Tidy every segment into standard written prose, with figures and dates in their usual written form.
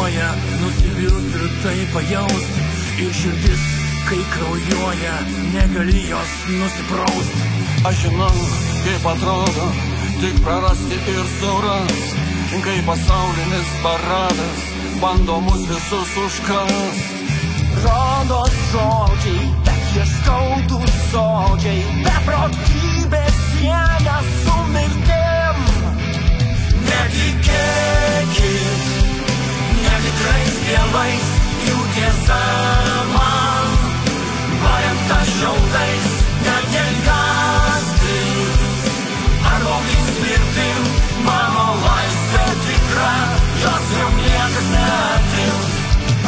bijoja nusivilt ir tai pajaust. Ir širdis, kai kraujuoja, negali jos nusipraust. Aš žinau, kaip atrodo tik prarasti ir surast, kai pasaulinis paradas bando mus visus užkast. Rodos žodžiai, bet jie skaudūs žodžiai, beprotybės sieja su mirtim. Netikėkit netikrais dievais, jų tiesa man paremta šiaudais, net jei gąsdins ar baugins mirtim. Mano laisvė tikra, jos jau niekas neatims.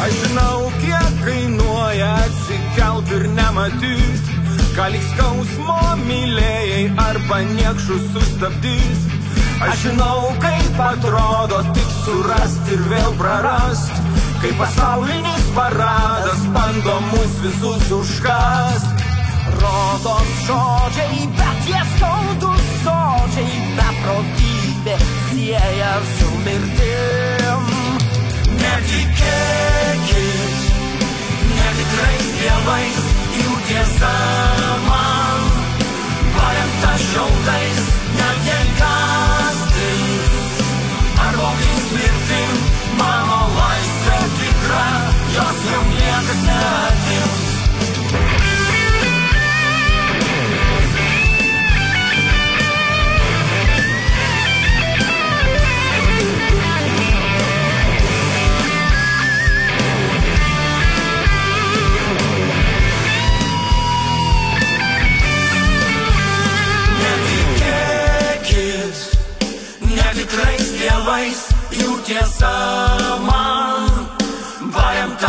Aš žinau, kiek kainuoja atsikelt ir nematyt, ką lyg skausmo mylėjai arba niekšų sustabdys. Aš žinau, kaip atrodo tik surast ir vėl prarast, kai pasaulinis paradas bando mus visus užkast. Rodos žodžiai, bet jie skaudūs žodžiai, beprotybė sieja su mirtim. Netikėkit netikrais dievais, jų tiesa man paremta šiaudais, net jei gąsdins ar baugins mirtim. Mano laisvė tikra, jos jau niekas neatims. Netikrais dievais, jų tiesa man paremta